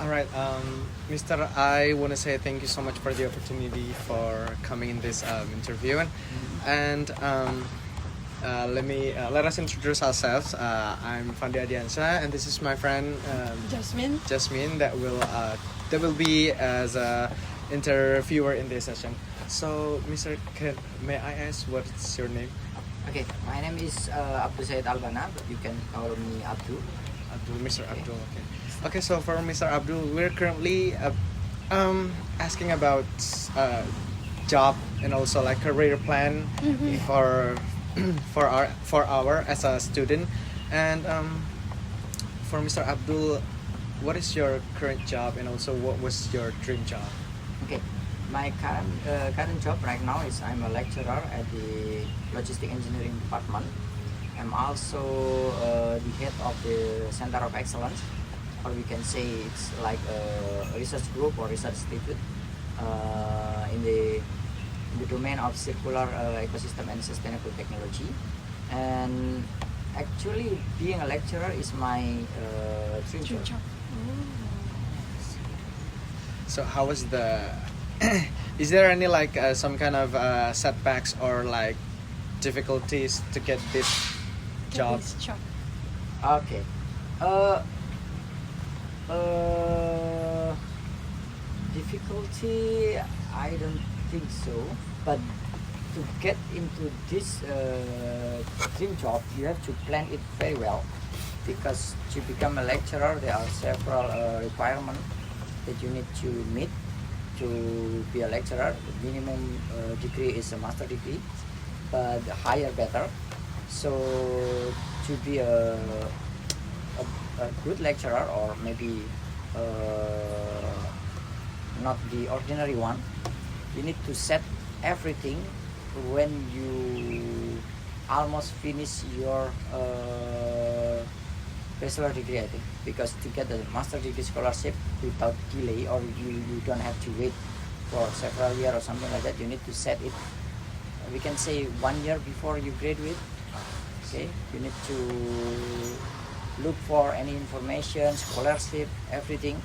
All right, Mr. I want to say thank you so much for the opportunity for coming in this interview, and let us introduce ourselves. I'm Fandi Adiansyah, and this is my friend Jasmine. Jasmine that will be as a interviewer in this session. So, Mr. May I ask what's your name? Okay, my name is Abdul Said Albana, but you can call me Abdul. Abdul, Mr. Abdul. Okay. Okay. So for Mr. Abdul, we're currently asking about job and also like career plan for our as a student, and for Mr. Abdul, what is your current job and also what was your dream job? Okay, my current job right now is I'm a lecturer at the Logistic Engineering Department. I'm also the head of the Center of Excellence, or we can say it's like a research group or research institute in the domain of circular ecosystem and sustainable technology. And actually, being a lecturer is my dream job. So how was the? Is there any like some kind of setbacks or like difficulties to get this job? Okay. Difficulty, I don't think so. But to get into this dream job, you have to plan it very well, because to become a lecturer, there are several requirements that you need to meet to be a lecturer. The minimum degree is a master degree, but higher better. So to be a good lecturer, or maybe not the ordinary one, you need to set everything when you almost finish your bachelor degree, I think, because to get the master degree scholarship without delay, or you don't have to wait for several years or something like that, you need to set it, we can say 1 year before you graduate. Okay, you need to look for any information, scholarship, everything,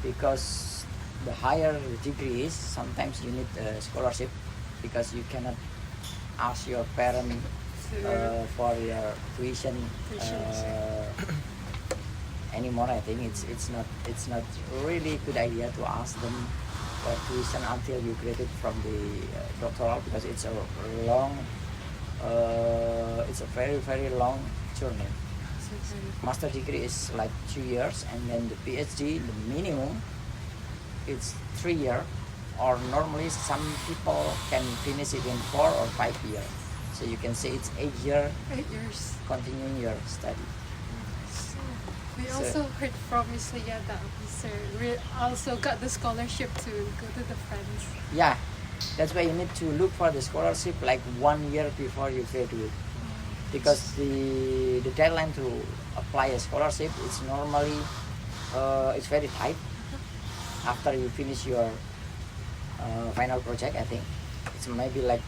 because the higher the degree is, sometimes you need a scholarship, because you cannot ask your parent for your tuition anymore. I think it's not really good idea to ask them for tuition until you graduate from the doctoral, because it's a long it's a very, very long journey. Master degree is like 2 years, and then the PhD, the minimum, it's 3 years, or normally some people can finish it in 4 or 5 years. So you can say it's 8 years. 8 years. Continuing your study. So we also heard from Miss Leah that we also got the scholarship to go to the France. Yeah, that's why you need to look for the scholarship like 1 year before you graduate, because the deadline to apply a scholarship is normally it's very tight after you finish your final project. I think it's maybe like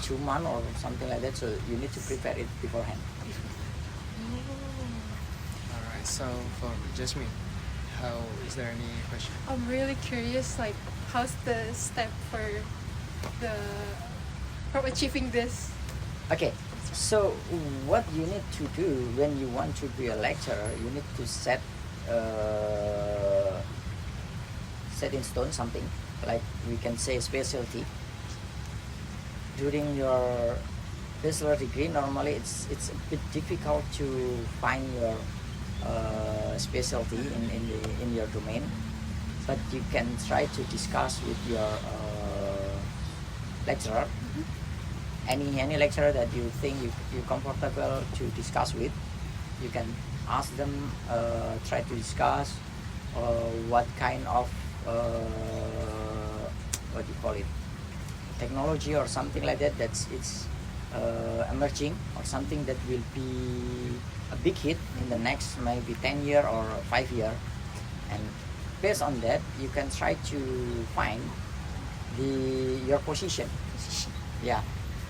2 months or something like that, so you need to prepare it beforehand. All right. So for Jasmine, is there any question? I'm really curious, like, how's the step from achieving this? Okay, so what you need to do when you want to be a lecturer, you need to set in stone something, like we can say specialty. During your bachelor degree, normally it's a bit difficult to find your specialty in your domain, but you can try to discuss with your lecturer. Any lecturer that you think you're comfortable to discuss with, you can ask them, try to discuss what kind of what do you call it, technology or something like that it's emerging, or something that will be a big hit in the next maybe 10 year or 5 year, and based on that you can try to find your position. Yeah,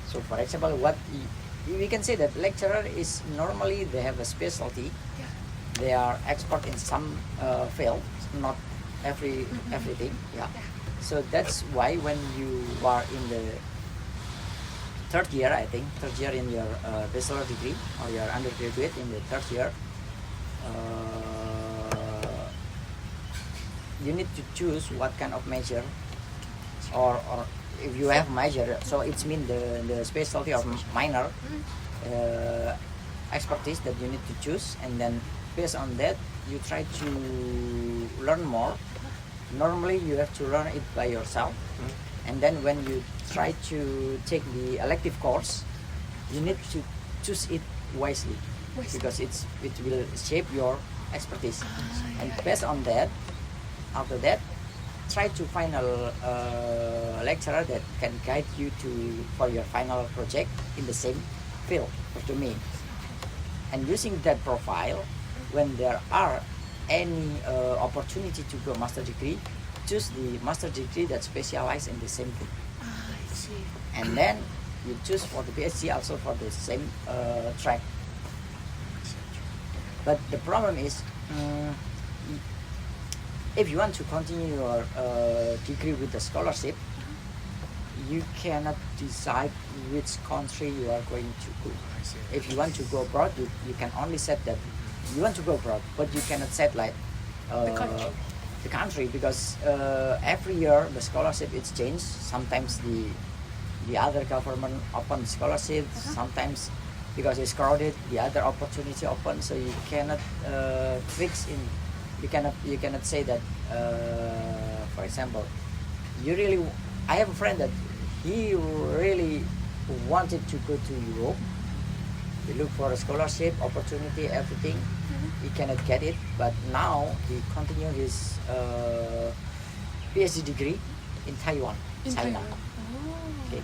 so for example, what we can say that lecturer is normally they have a specialty, they are expert in some field, not everything. Yeah. So that's why when you are in the third year, I think third year in your bachelor degree or your undergraduate in the third year, you need to choose what kind of major, or if you have major, so it's mean the specialty or minor expertise that you need to choose, and then based on that you try to learn more. Normally you have to learn it by yourself, and then when you try to take the elective course, you need to choose it wisely, because it will shape your expertise, and based on that, after that, try to find a lecturer that can guide you for your final project in the same field or domain. And using that profile, when there are any opportunity to go master degree, choose the master degree that specialize in the same thing. I see. And then you choose for the PhD also for the same track. But the problem is, if you want to continue your degree with the scholarship, you cannot decide which country you are going to go. If you want to go abroad, you can only set that you want to go abroad, but you cannot set like the country, because every year the scholarship is changed. Sometimes the other government open scholarship, sometimes because it's crowded, the other opportunity open. So you cannot fix in. You cannot say that. For example, I have a friend that he really wanted to go to Europe. He looked for a scholarship, opportunity, everything. He cannot get it, but now he continue his PhD degree in Taiwan, China. Oh. Okay.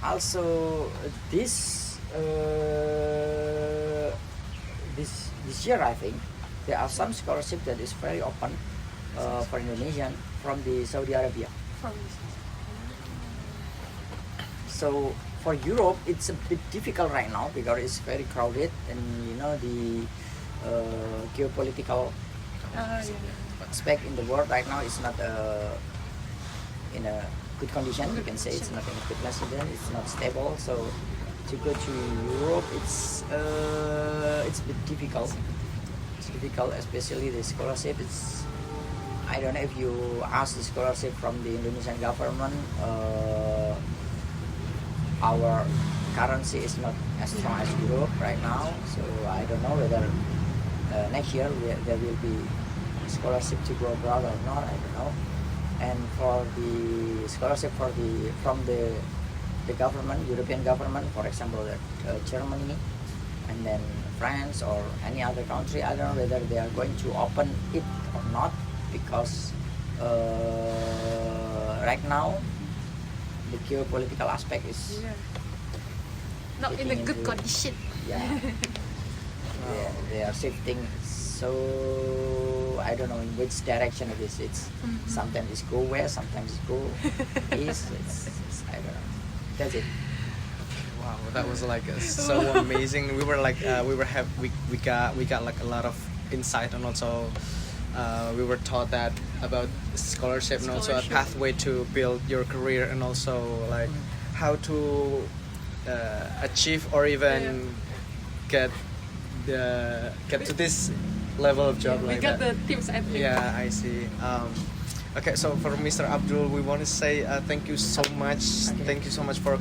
Also, this year, I think there are some scholarship that is very open for Indonesian from the Saudi Arabia. So for Europe, it's a bit difficult right now because it's very crowded, and the geopolitical aspect in the world right now is not in a good condition. You can say it's not in a good condition. It's not stable. So to go to Europe, it's a bit difficult. It's difficult, especially the scholarship. I don't know if you ask the scholarship from the Indonesian government. Our currency is not as strong as Europe right now, so I don't know whether next year there will be scholarship to go abroad or not. I don't know. And for the scholarship from the government, European government, for example, Germany, and then France or any other country, I don't know whether they are going to open it or not, because right now the geopolitical aspect is not in a taking good into- condition. Yeah. They are shifting, so I don't know in which direction it is. It's sometimes it's go west, sometimes it's go east. I don't know. That's it. Wow, that was like so amazing. We were like we got like a lot of insight, and also we were taught that about scholarship and also a Scholarship. pathway to build your career, and also like how to achieve or even get to this level of job We like got that. the tips, I think. Yeah, I see. Okay, so for Mr. Abdul, we want to say thank you so much. Okay. Thank you so much for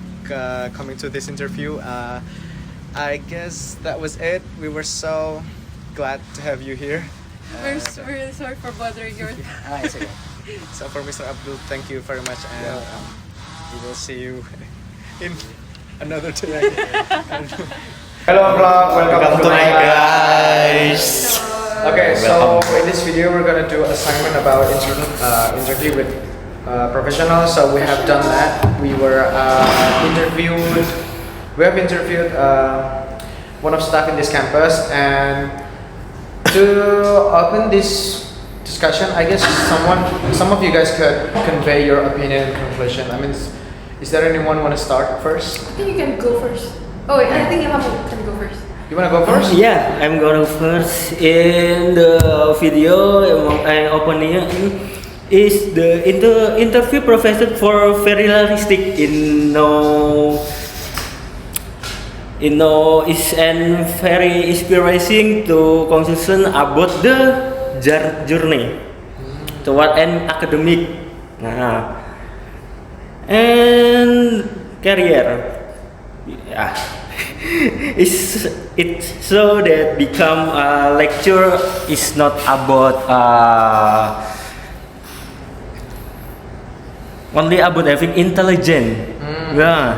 coming to this interview. I guess that was it. We were so glad to have you here. We're really sorry for bothering your It's okay. So for Mr. Abdul, thank you very much, and welcome. we will see you in another day. Hello vlog, welcome to my guys. Okay, so in this video we're gonna do assignment about interview with professionals. So we have done that. We have interviewed one of staff in this campus, and to open this discussion, I guess some of you guys could convey your opinion and conclusion. I mean, is there anyone want to start first? I think you can go first. Oh wait, I think Ilham can go first. You wanna go first? Yeah, I'm gonna first. In the video, my opinion is the interview professor for very realistic is and very inspiring to conclusion about the journey toward an academic and career. Yeah. It so that become a lecture is not about only about having intelligence, yeah,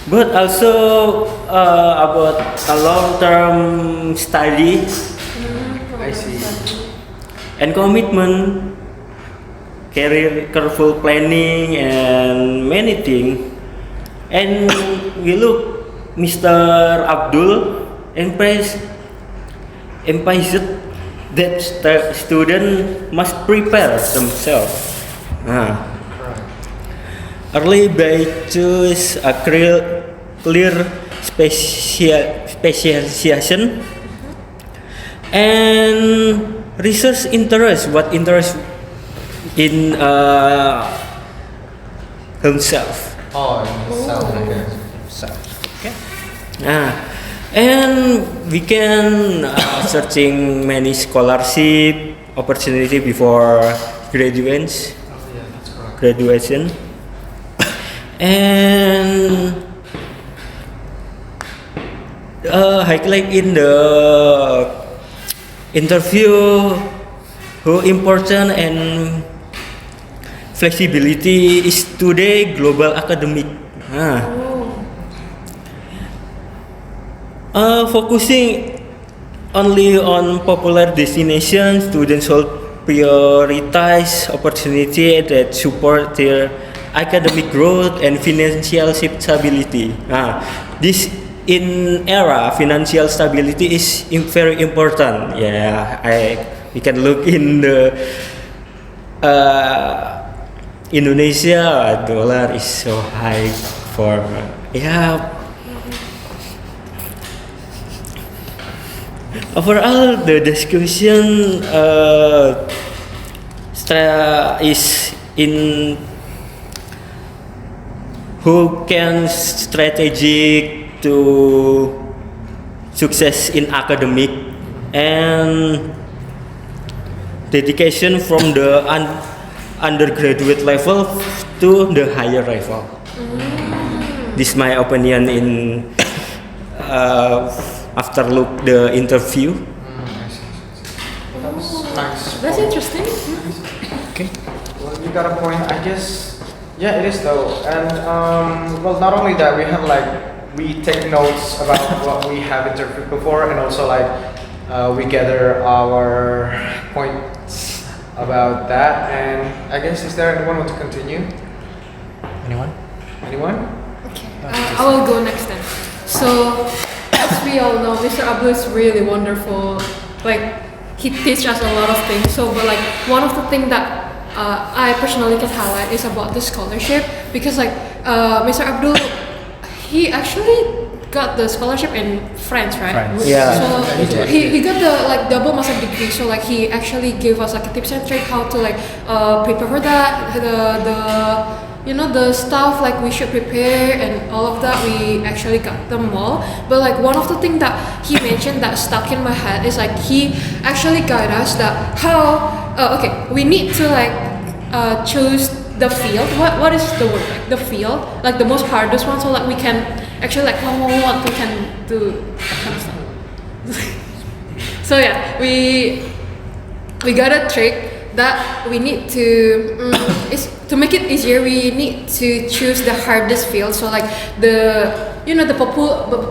but also about a long-term study I see. and commitment, career careful planning and many things. And we look Mr. Abdul emphasized that student must prepare themselves early by choose a clear specialization and research interest, what interest in himself. Oh, yourself. Okay. And we can searching many scholarship opportunity before graduation, Oh yeah, that's correct. graduation, and highlight in the interview how important and flexibility is today global academic. Focusing only on popular destinations, students should prioritize opportunity that support their academic growth and financial stability. This in era financial stability is very important. Yeah, we can look in the Indonesia dollar is so high for Overall, the discussion is in who can strategic to success in academic and dedication from the undergraduate level to the higher level. This is my opinion in after look the interview. I see. That was nice. That's point. interesting. Okay. Well, you got a point. I guess, yeah, it is though. And well, not only that, we take notes about what we have interviewed before, and also we gather our points about that. And I guess, is there anyone want to continue? Anyone? Anyone? Okay, I will go next then. So, as we all know, Mr. Abdul is really wonderful. Like, he teaches us a lot of things. So, but like, one of the things that I personally can highlight is about the scholarship, because Mr. Abdul, he actually got the scholarship in France, right? France. Yeah. So he got the double master degree. So he actually gave us a tips and trick how to prepare for that. The stuff we should prepare and all of that, we actually got them all. But one of the things that he mentioned that stuck in my head is he actually guide us that how we need to choose the field. What is the word, the field, the most hardest one, so we can actually what we can do that kind of stuff. So yeah, we got a trick that we need to is to make it easier. We need to choose the hardest field. So the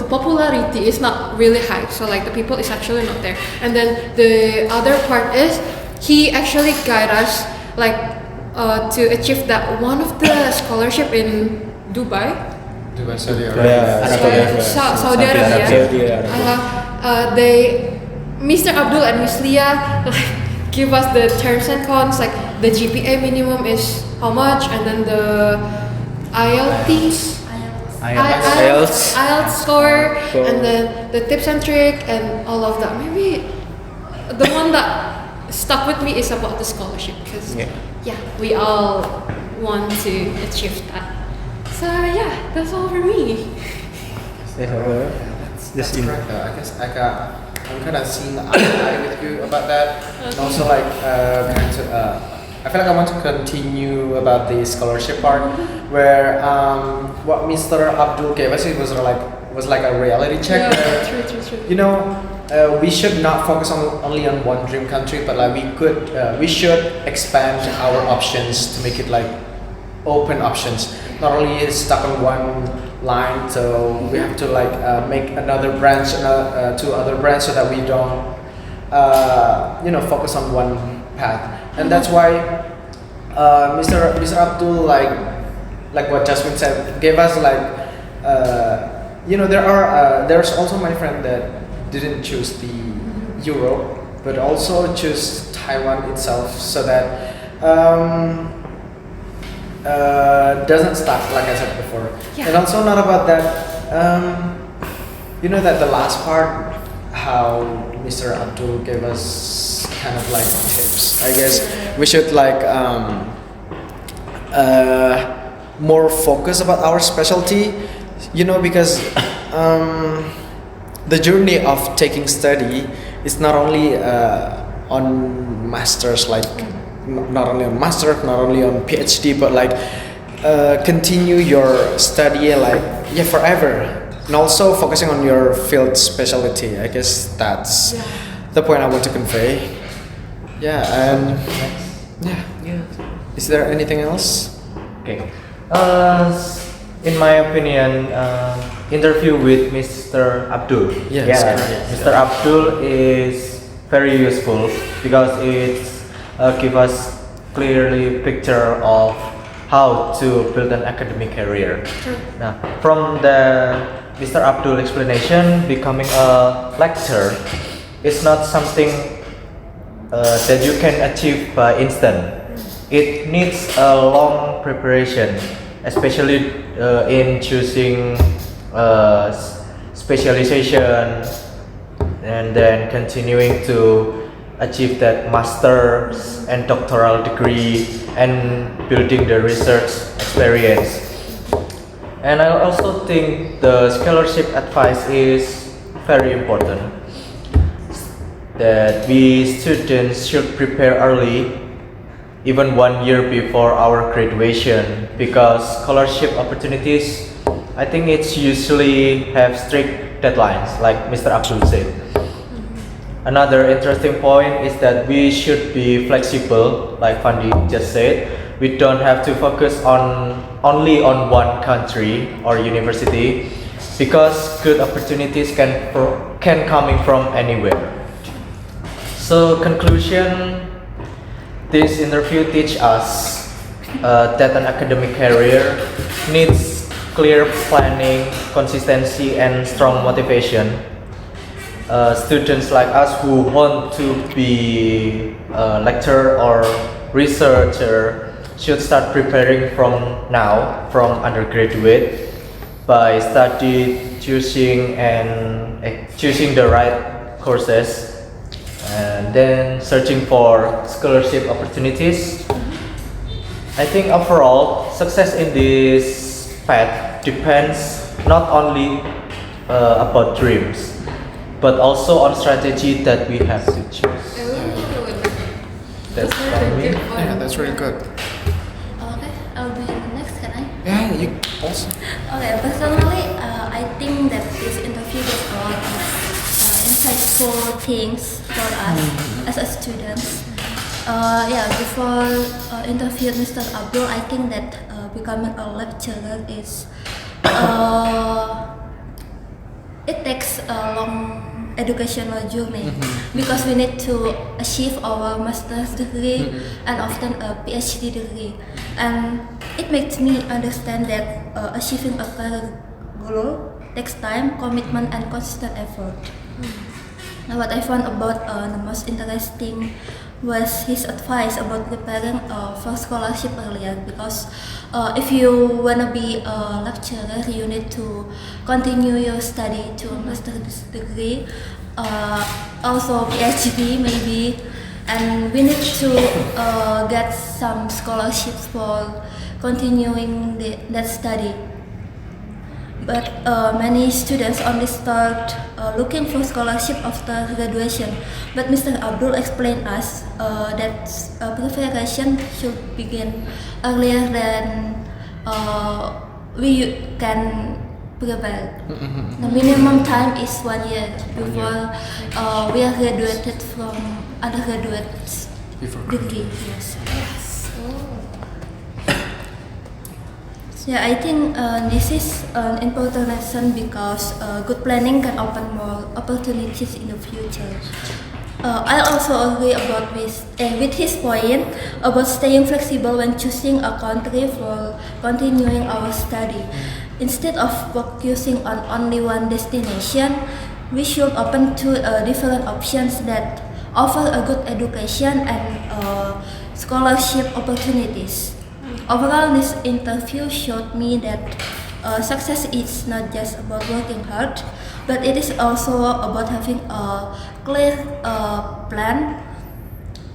popularity is not really high. So the people is actually not there. And then the other part is he actually guide us to achieve that one of the scholarship in Dubai. Dubai, Saudi Arabia. Saudi Arabia. Mr. Abdul and Miss Leah give us the terms and cons, the GPA minimum is how much, and then the IELTS IELTS. IELTS score, So- and then the tips and trick and all of that. Maybe the one that stuck with me is about the scholarship because Yeah. we all want to achieve that. So yeah, that's all for me. That's correct. I guess I'm kind of seeing eye to eye with you about that, and also like I feel like I want to continue about the scholarship part, where what Mr. Abdul gave us, it was like a reality check. Where, True. you know, we should not focus only on one dream country, but like we should expand our options to make it like open options. Not only stuck on one line, so we have to like make another branch, two other branch, so that we don't, focus on one path. And that's why Mr. Abdul, like what Jasmine said, gave us like, there's also my friend that didn't choose the Europe, but also choose Taiwan itself, so that doesn't stuck, like I said before. Yeah. And also not about that, that the last part, how Mr. Abdul gave us kind of like tips. I guess we should like more focus about our specialty, because the journey of taking study is not only on masters, like not only on master, not only on PhD, but like continue your study forever, and also focusing on your field specialty. I guess that's the point I want to convey. And is there anything else? Okay. In my opinion, interview with Mr. Abdul. Yes, Yeah, correct. Mr. Abdul is very useful because it gives us clearly picture of how to build an academic career. Now, from the Mr. Abdul explanation, becoming a lecturer is not something that you can achieve by instant. It needs a long preparation, especially in choosing specialization and then continuing to achieve that master's and doctoral degree and building the research experience. And I also think the scholarship advice is very important, that we students should prepare early, even 1 year before our graduation, because scholarship opportunities, I think it's usually have strict deadlines, like Mr. Abdul said. Another interesting point is that we should be flexible, like Fandi just said. We don't have to focus only on one country or university, because good opportunities can coming from anywhere. So conclusion, this interview teach us that an academic career needs clear planning, consistency, and strong motivation. Students like us who want to be a lecturer or researcher should start preparing from now, from undergraduate, by choosing the right courses, and then searching for scholarship opportunities. I think overall, success in this path depends not only about dreams, but also on strategy that we have to choose. That's from me. Yeah, that's really good. Okay, I'll be next, can I? Yeah, you also. Okay, personally, I think that this interview is a lot of insightful things for us as a students. Before interview Mr. Abdul, I think that becoming a lecturer is it takes a long educational journey because we need to achieve our master's degree and often a PhD degree, and it makes me understand that achieving a career goal takes time, commitment, and consistent effort. Now, what I found about the most interesting was his advice about preparing for scholarship earlier, because if you wanna be a lecturer, you need to continue your study to a master's degree, also PhD maybe, and we need to get some scholarships for continuing that study. But many students only start looking for scholarship after graduation. But Mr. Abdul explained us that preparation should begin earlier than we can prepare. The minimum time is 1 year before we are graduated from undergraduate degree. Yes. Yeah, I think this is an important lesson because good planning can open more opportunities in the future. I also agree about with his point about staying flexible when choosing a country for continuing our study. Instead of focusing on only one destination, we should open to different options that offer a good education and scholarship opportunities. Overall, this interview showed me that success is not just about working hard, but it is also about having a clear plan,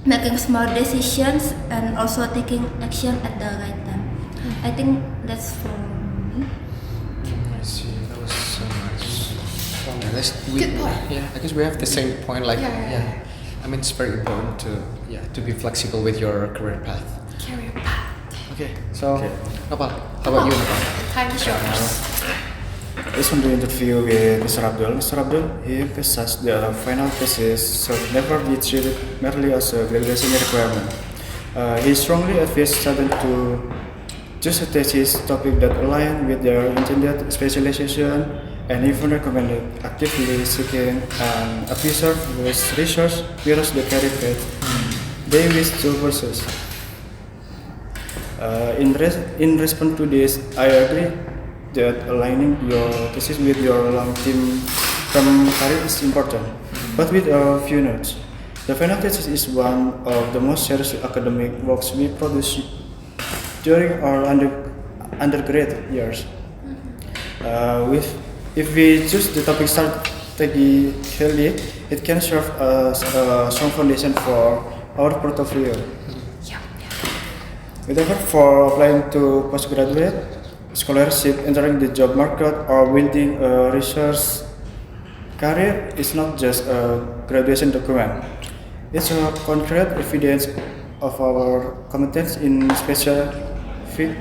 making smart decisions, and also taking action at the right time. I think that's for me. I see. That was so nice. Good point. Yeah, I guess we have the same point. Like, Yeah. I mean, it's very important to be flexible with your career path. Career path. Okay, so Nopal, how about you, Nopal? Time is yours. Based on the interview with Mr. Abdul, he emphasized the final thesis should never be treated merely as a graduation requirement. He strongly advised students to choose a thesis topic that align with their intended specialization, and even recommended actively seeking an advisor with research mirrors the career path they wish to pursue. In response to this, I agree that aligning your thesis with your long-term career is important, but with a few notes. The final thesis is one of the most serious academic works we produce during our undergraduate years. If we choose the topic strategically, it can serve as a strong foundation for our portfolio. Whether for applying to postgraduate scholarship, entering the job market, or building a research career is not just a graduation document. It's a concrete evidence of our competence in specific field.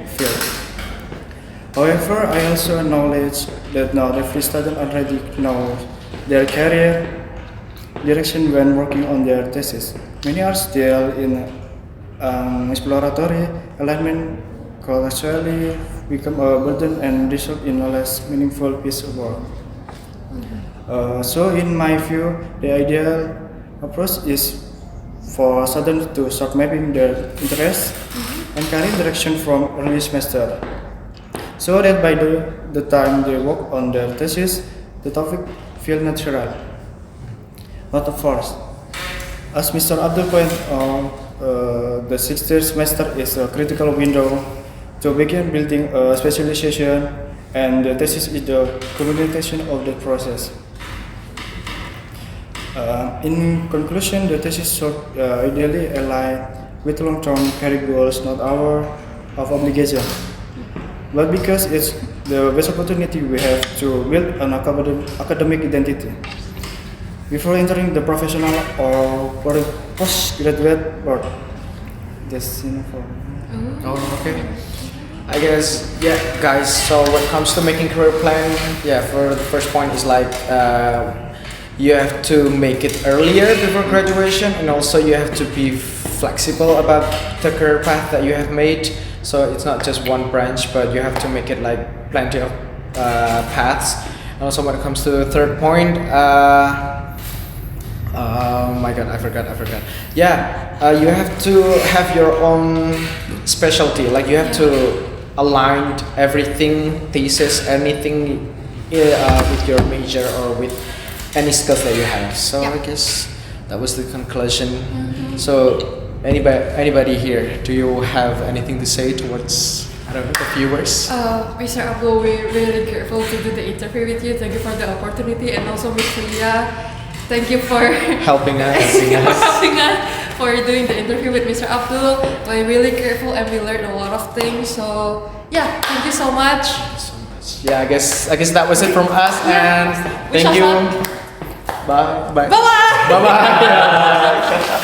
However, I also acknowledge that not every student already knows their career direction when working on their thesis. Many are still in exploratory alignment could actually become a burden and result in a less meaningful piece of work. So in my view, the ideal approach is for students to start mapping their interests and career direction from early semester, so that by the time they work on their thesis, the topic feels natural, not a force. As Mr. Abdul pointed out, the sixth semester is a critical window to begin building a specialization, and the thesis is the culmination of the process. In conclusion, the thesis should ideally align with long-term career goals, not our of obligation, but because it's the best opportunity we have to build an academic identity before entering the professional or postgraduate world. That's enough for me. Oh, okay. I guess, yeah, guys, so when it comes to making career plan, for the first point is like, you have to make it earlier before graduation, and also you have to be flexible about the career path that you have made. So it's not just one branch, but you have to make it like plenty of paths. And also when it comes to the third point, oh my god, I forgot. Yeah, you have to have your own specialty. Like you have to align everything, thesis, anything with your major or with any skills that you have. So I guess That was the conclusion. So, anybody here, do you have anything to say towards, I don't know, the viewers? Mr. Abdul, we're really grateful to do the interview with you. Thank you for the opportunity, and also Miss Lia, thank you for Helping us. helping us for doing the interview with Mr. Abdul. We're really grateful and we learned a lot of things. So yeah, thank you so much. Yeah, I guess that was it from us, and We thank shall you. stop. Bye. Bye. Bye bye. Bye. Bye.